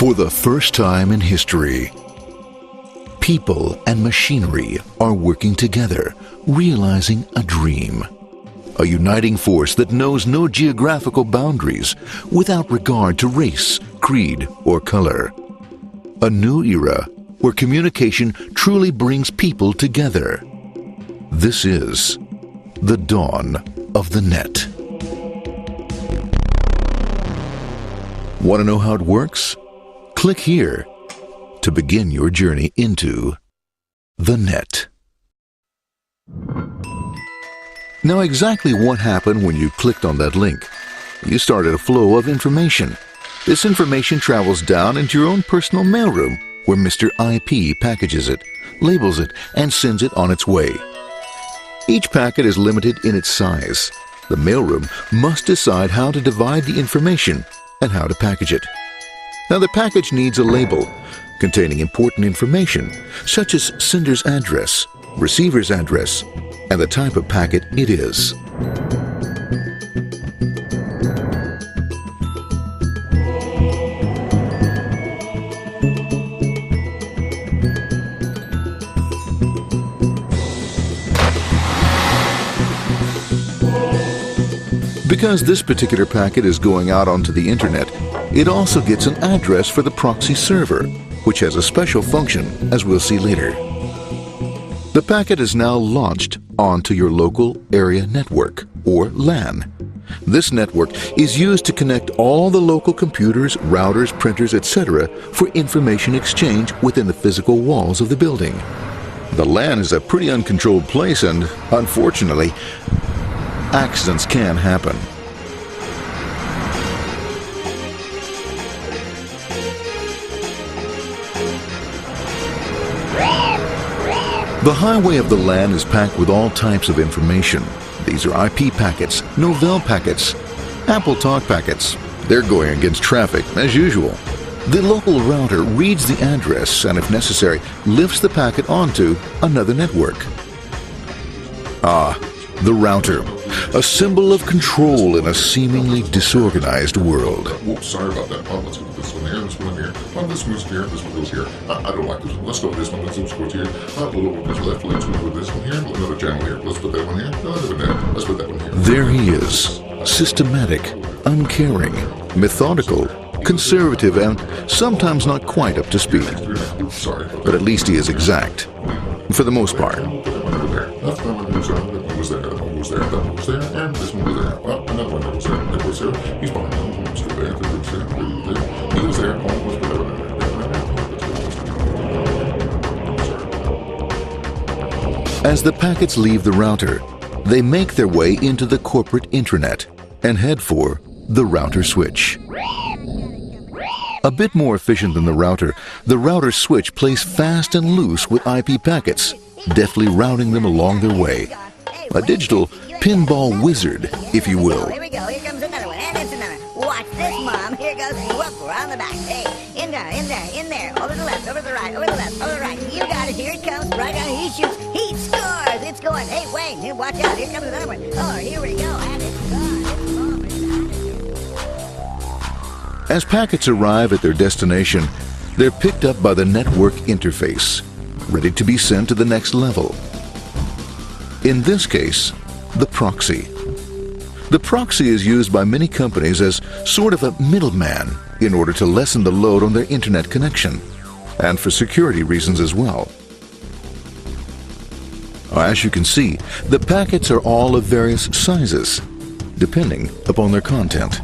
For the first time in history, people and machinery are working together, realizing a dream. A uniting force that knows no geographical boundaries without regard to race, creed, or color. A new era where communication truly brings people together. This is the dawn of the net. Want to know how it works? Click here to begin your journey into the net. Now, exactly what happened when you clicked on that link? You started a flow of information. This information travels down into your own personal mailroom, where Mr. IP packages it, labels it, and sends it on its way. Each packet is limited in its size. The mailroom must decide how to divide the information and how to package it. Now, the package needs a label containing important information, such as sender's address, receiver's address, and the type of packet it is. Because this particular packet is going out onto the internet, it also gets an address for the proxy server, which has a special function, as we'll see later. The packet is now launched onto your local area network, or LAN. This network is used to connect all the local computers, routers, printers, etc. for information exchange within the physical walls of the building. The LAN is a pretty uncontrolled place, and unfortunately, accidents can happen. The highway of the LAN is packed with all types of information. These are IP packets, Novell packets, Apple Talk packets. They're going against traffic, as usual. The local router reads the address and, if necessary, lifts the packet onto another network. The router, a symbol of control in a seemingly disorganized world. Whoops, sorry about that. Let's go with this one here, this one here. This moves here, this one goes here. I don't like this one. Let's go with this one. Let's go here. Let's left. Let's go with this one here. Another channel here. Let's put that one here. Let's put that one here. There he is, systematic, uncaring, methodical, conservative, and sometimes not quite up to speed. Sorry. But at least he is exact, for the most part. That one was there, that one was there, that one was there, and this one was there. Well, another one that was there, that was there. He's behind him, he was there, that was there, there. He was there, almost whatever. As the packets leave the router, they make their way into the corporate intranet and head for the router switch. A bit more efficient than the router switch plays fast and loose with IP packets, deftly routing them along their way. A digital pinball wizard, if you will. Here we go, here comes another one, and it's another. Watch this, Mom. Here goes, whoop, around the back. Hey, in there, over the left, over the right, over the left, over the right. You got it, here it comes, right on, he shoots, he scores, it's going. Hey, wait, watch out, here comes another one. Oh, here we go, and it's gone, As packets arrive at their destination, they're picked up by the network interface, ready to be sent to the next level. In this case, the proxy. The proxy is used by many companies as sort of a middleman in order to lessen the load on their internet connection, and for security reasons as well. As you can see, the packets are all of various sizes, depending upon their content.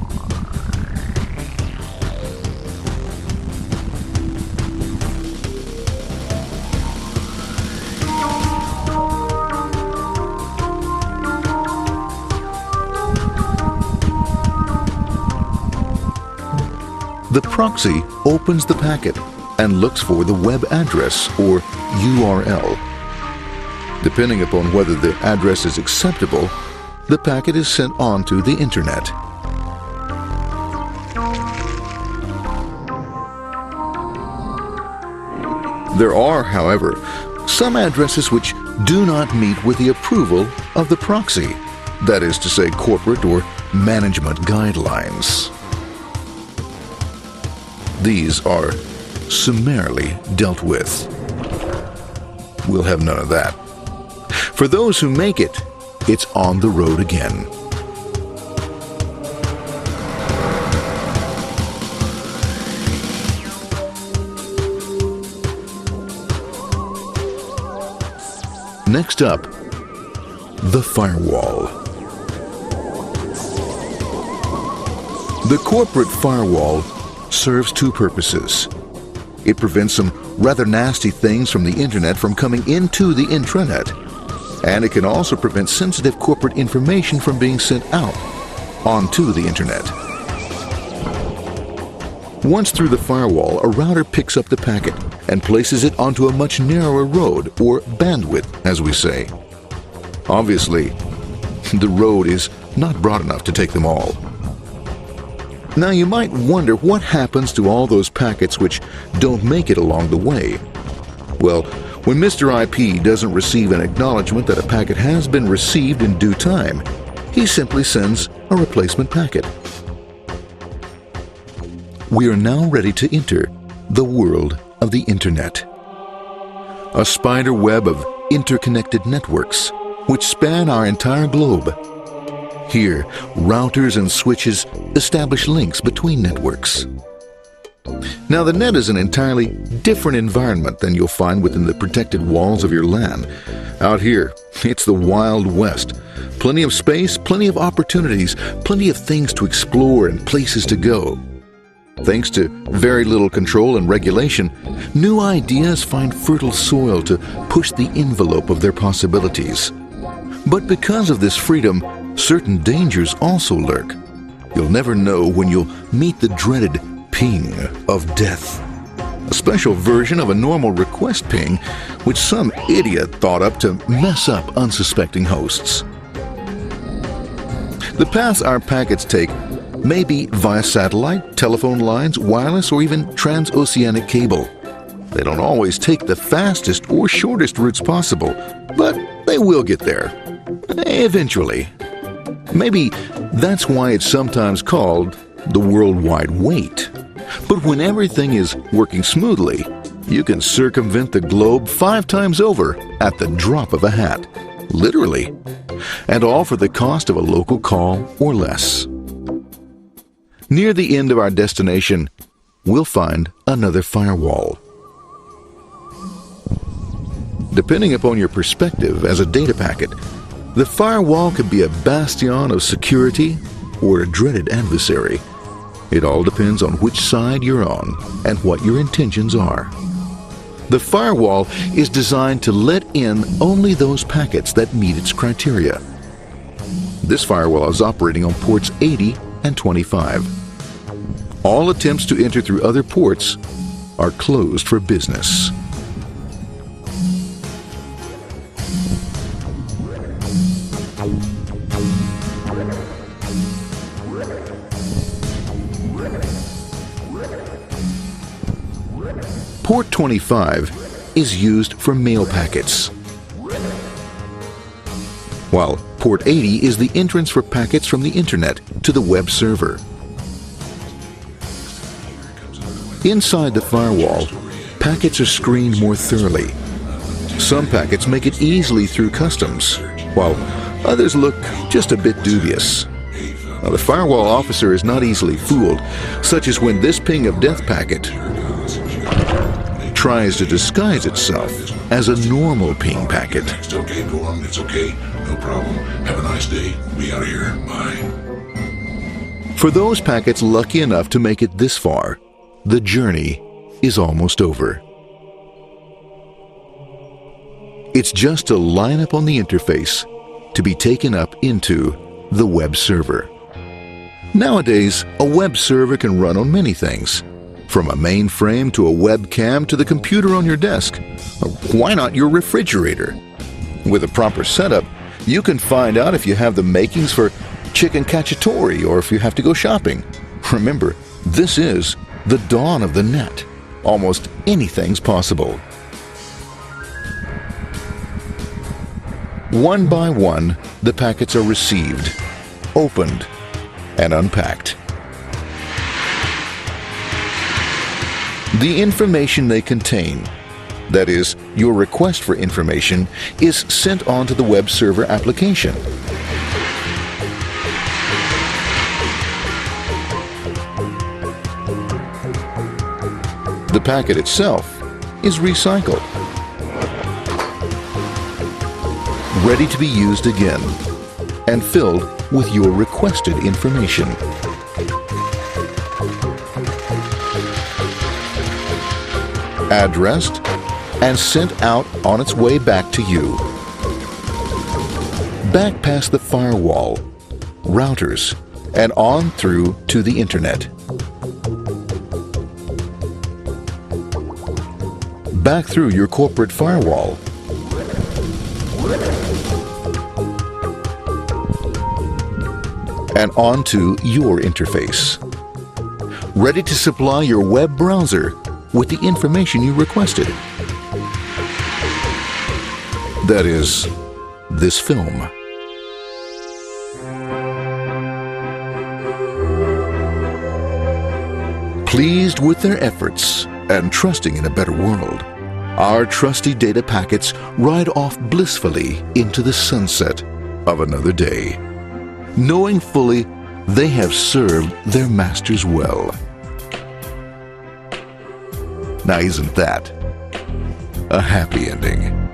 The proxy opens the packet and looks for the web address, or URL. Depending upon whether the address is acceptable, the packet is sent on to the internet. There are, however, some addresses which do not meet with the approval of the proxy, that is to say, corporate or management guidelines. these are summarily dealt with. We'll have none of that. For those who make it, it's on the road again. Next up, the firewall. The corporate firewall serves two purposes. It prevents some rather nasty things from the internet from coming into the intranet, and it can also prevent sensitive corporate information from being sent out onto the internet. Once through the firewall, a router picks up the packet and places it onto a much narrower road, or bandwidth, as we say. Obviously, the road is not broad enough to take them all. Now you might wonder what happens to all those packets which don't make it along the way. Well, when Mr. IP doesn't receive an acknowledgement that a packet has been received in due time, he simply sends a replacement packet. We are now ready to enter the world of the Internet. A spider web of interconnected networks which span our entire globe. Here, routers and switches establish links between networks. Now, the net is an entirely different environment than you'll find within the protected walls of your LAN. Out here, it's the Wild West. Plenty of space, plenty of opportunities, plenty of things to explore and places to go. Thanks to very little control and regulation, new ideas find fertile soil to push the envelope of their possibilities. But because of this freedom, certain dangers also lurk. You'll never know when you'll meet the dreaded ping of death. A special version of a normal request ping, which some idiot thought up to mess up unsuspecting hosts. The paths our packets take may be via satellite, telephone lines, wireless, or even transoceanic cable. They don't always take the fastest or shortest routes possible, but they will get there. Eventually. Maybe that's why it's sometimes called the worldwide wait. But when everything is working smoothly, you can circumvent the globe 5 times over at the drop of a hat. Literally. And all for the cost of a local call or less. Near the end of our destination, we'll find another firewall. Depending upon your perspective as a data packet, the firewall could be a bastion of security or a dreaded adversary. It all depends on which side you're on and what your intentions are. The firewall is designed to let in only those packets that meet its criteria. This firewall is operating on ports 80 and 25. All attempts to enter through other ports are closed for business. Port 25 is used for mail packets, while Port 80 is the entrance for packets from the Internet to the web server. Inside the firewall, packets are screened more thoroughly. Some packets make it easily through customs, while others look just a bit dubious. Now, the firewall officer is not easily fooled, such as when this ping of death packet tries to disguise itself as a normal ping packet. It's okay, go on, it's okay, no problem. Have a nice day, be out of here, bye. For those packets lucky enough to make it this far, the journey is almost over. It's just a line up on the interface to be taken up into the web server. Nowadays, a web server can run on many things, from a mainframe to a webcam to the computer on your desk. Why not your refrigerator? With a proper setup, you can find out if you have the makings for chicken cacciatore or if you have to go shopping. Remember, this is the dawn of the net. Almost anything's possible. One by one, the packets are received, opened, and unpacked. The information they contain, that is, your request for information, is sent on to the web server application. The packet itself is recycled, ready to be used again, and filled with your requested information. Addressed and sent out on its way back to you. Back past the firewall, routers, and on through to the internet. Back through your corporate firewall. And onto your interface. Ready to supply your web browser with the information you requested. That is, this film. Pleased with their efforts and trusting in a better world, our trusty data packets ride off blissfully into the sunset of another day, knowing fully they have served their masters well. Now, isn't that a happy ending?